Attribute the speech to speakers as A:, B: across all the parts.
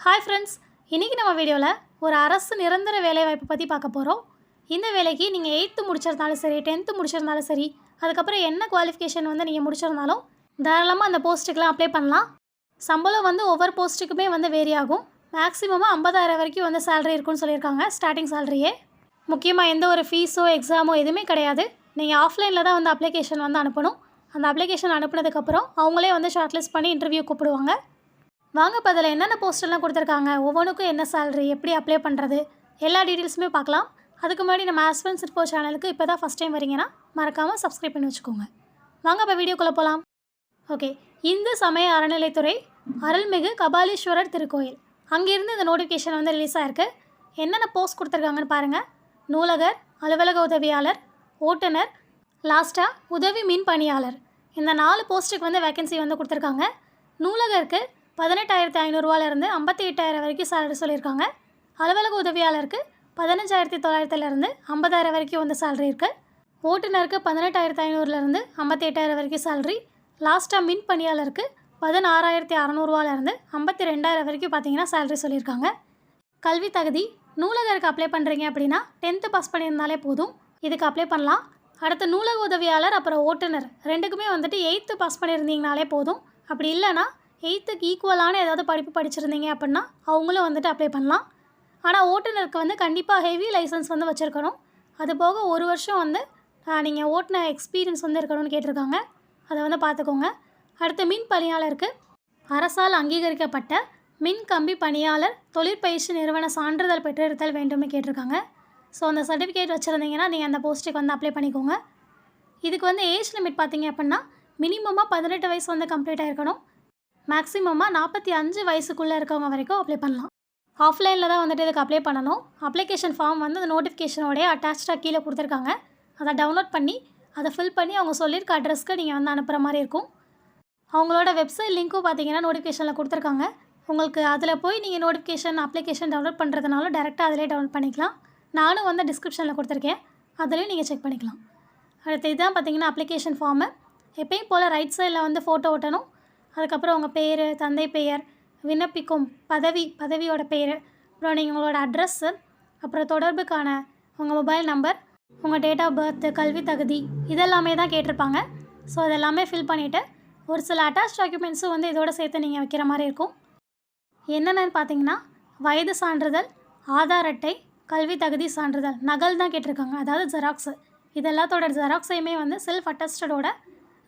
A: Hi friends, இன்றைக்கி நம்ம வீடியோவில் ஒரு அரசு நிரந்தர வேலைவாய்ப்பு பற்றி பார்க்க போகிறோம். இந்த வேலைக்கு நீங்கள் 8th முடிச்சிருந்தாலும் சரி, 10th முடிச்சிருந்தாலும் சரி, அதுக்கப்புறம் என்ன குவாலிஃபிகேஷன் நீங்கள் முடிச்சிருந்தாலும் தாராளமாக அந்த போஸ்ட்டுக்கெலாம் அப்ளை பண்ணலாம். சம்பளம் ஒவ்வொரு போஸ்ட்டுக்குமே வேரி ஆகும். மேக்ஸிமமாக 50,000 வரைக்கும் சேலரி இருக்குன்னு சொல்லியிருக்காங்க. ஸ்டார்டிங் சேலரியே முக்கியமாக எந்த ஒரு ஃபீஸோ எக்ஸாமோ எதுவுமே கிடையாது. நீங்கள் ஆஃப்லைனில் தான் அப்ளிகேஷன் அனுப்பணும். அந்த அப்ளிகேஷன் அனுப்புனதுக்கப்புறம் அவங்களே ஷார்ட் லிஸ்ட் பண்ணி இன்டர்வியூ கூப்பிடுவாங்க. வாங்க, இப்போ அதில் என்னென்ன போஸ்டெல்லாம் கொடுத்துருக்காங்க, ஒவ்வொன்றுக்கும் என்ன சேலரி, எப்படி அப்ளை பண்ணுறது, எல்லா டீட்டெயில்ஸுமே பார்க்கலாம். அதுக்கு முன்னாடி நம்ம ஆஸ்பிரன்ஸ் இன்ஃபோ சேனலுக்கு இப்போ தான் ஃபஸ்ட் டைம் வரீங்கன்னா மறக்காமல் சப்ஸ்கிரைப் பண்ணி வச்சுக்கோங்க. வாங்க இப்போ வீடியோக்குள்ளே போகலாம். ஓகே, இந்து சமய அறநிலைத்துறை அருள்மிகு கபாலீஸ்வரர் திருக்கோயில் அங்கேருந்து இந்த நோட்டிஃபிகேஷன் ரிலீஸ் ஆகிருக்கு. என்னென்ன போஸ்ட் கொடுத்துருக்காங்கன்னு பாருங்கள். நூலகர், அலுவலக உதவியாளர், ஓட்டுநர், லாஸ்ட்டாக உதவி மின் பணியாளர், இந்த 4 போஸ்ட்டுக்கு வேகன்சி கொடுத்துருக்காங்க. நூலகருக்கு 18,500 58,000 வரைக்கும் சேலரி சொல்லியிருக்காங்க. அலுவலக உதவியாளருக்கு 15,900 50,000 வரைக்கும் சேலரி இருக்குது. ஓட்டுநருக்கு 18,500 58,000 வரைக்கும் சேலரி. லாஸ்ட்டாக மின் பணியாளருக்கு 16,600 52,000 வரைக்கும் பார்த்தீங்கன்னா சேலரி சொல்லியிருக்காங்க. கல்வி தகுதி, நூலகருக்கு அப்ளை பண்ணுறீங்க அப்படின்னா 10th பாஸ் பண்ணியிருந்தாலே போதும், இதுக்கு அப்ளை பண்ணலாம். அடுத்து நூலக உதவியாளர் அப்புறம் ஓட்டுநர் ரெண்டுக்குமே 8th பாஸ் பண்ணியிருந்தீங்கனாலே போதும். அப்படி இல்லைனா 8th ஈக்குவலான ஏதாவது படிப்பு படிச்சிருந்தீங்க அப்படின்னா அவங்களும் அப்ளை பண்ணலாம். ஆனால் ஓட்டுநருக்கு கண்டிப்பாக ஹெவி லைசன்ஸ் வச்சுருக்கணும். அது போக 1 வருஷம் நீங்கள் ஓட்டுன எக்ஸ்பீரியன்ஸ் இருக்கணும்னு கேட்டிருக்காங்க. அதை பார்த்துக்கோங்க. அடுத்து மின் பணியாளருக்கு அரசால் அங்கீகரிக்கப்பட்ட மின் கம்பி பணியாளர் தொழிற்பயிற்சி நிறுவன சான்றிதழ் பெற்றிருத்தல் வேண்டும்னு கேட்டிருக்காங்க. ஸோ அந்த சர்டிஃபிகேட் வச்சுருந்தீங்கன்னா நீங்கள் அந்த போஸ்ட்டுக்கு அப்ளை பண்ணிக்கோங்க. இதுக்கு ஏஜ் லிமிட் பார்த்தீங்க அப்படின்னா மினிமமாக 18 வயசு கம்ப்ளீட் ஆகிருக்கணும். மேக்ஸிமமாக 45 வயசுக்குள்ளே இருக்கவங்க வரைக்கும் அப்ளை பண்ணலாம். ஆஃப்லைனில் தான் இதுக்கு அப்ளை பண்ணணும். அப்ளிகேஷன் ஃபார்ம் அந்த நோட்டிஃபிகேஷனோடைய அட்டாச்சாக கீழே கொடுத்துருக்காங்க. அதை டவுன்லோட் பண்ணி அதை ஃபில் பண்ணி அவங்க சொல்லியிருக்க அட்ரஸ்க்கு நீங்கள் அனுப்புகிற மாதிரி இருக்கும். அவங்களோட வெப்சைட் லிங்க்கும் பார்த்தீங்கன்னா நோட்டிஃபிகேஷனில் கொடுத்துருக்காங்க. உங்களுக்கு அதில் போய் நீங்கள் நோட்டிஃபிகேஷன் அப்ளிகேஷன் டவுன்லோட் பண்ணுறதுனால டேரெக்டாக அதிலே டவுன்லோட் பண்ணிக்கலாம். நானும் டிஸ்கிரிப்ஷனில் கொடுத்துருக்கேன், அதுலேயும் நீங்கள் செக் பண்ணிக்கலாம். அடுத்து இதுதான் பார்த்தீங்கன்னா அப்ளிகேஷன் ஃபார்மு. எப்பயும் போல் ரைட் சைடில் ஃபோட்டோ ஓட்டணும். அதுக்கப்புறம் உங்கள் பேர், தந்தை பெயர், விண்ணப்பிக்கும் பதவியோட பேர், அப்புறம் நீங்கள் உங்களோட அட்ரஸ்ஸு, அப்புறம் தொடர்புக்கான உங்கள் மொபைல் நம்பர், உங்கள் டேட் ஆஃப் பர்த்து, கல்வி தகுதி இதெல்லாமே தான் கேட்டிருப்பாங்க. ஸோ இதெல்லாமே ஃபில் பண்ணிவிட்டு ஒரு சில அட்டாச் டாக்குமெண்ட்ஸும் இதோட சேர்த்து நீங்கள் வைக்கிற மாதிரி இருக்கும். என்னென்னு பார்த்தீங்கன்னா வயது சான்றிதழ், ஆதார் அட்டை, கல்வி தகுதி சான்றிதழ், நகல் தான் கேட்டிருக்காங்க, அதாவது ஜெராக்ஸு. இது எல்லாத்தோட ஜெராக்ஸையுமே செல்ஃப் அட்டஸ்டடோட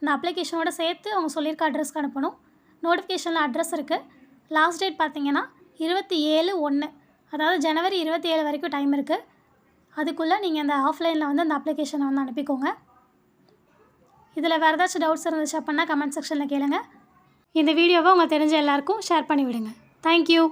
A: இந்த அப்ளிகேஷனோட சேர்த்து அவங்க சொல்லியிருக்க அட்ரஸ்க்கு அனுப்பணும். நோட்டிஃபிகேஷனில் அட்ரஸ் இருக்குது. லாஸ்ட் டேட் பார்த்தீங்கன்னா 27/1, அதாவது ஜனவரி 27 வரைக்கும் டைம் இருக்குது. அதுக்குள்ளே நீங்கள் அந்த ஆஃப்லைனில் அந்த அப்ளிகேஷனை அனுப்பிக்கோங்க. இதில் வேறு ஏதாச்சும் டவுட்ஸ் இருந்துச்சு அப்படின்னா கமெண்ட் செக்ஷனில் கேளுங்க. இந்த வீடியோவை உங்களுக்கு தெரிஞ்ச எல்லாருக்கும் ஷேர் பண்ணி விடுங்க. தேங்க்யூ.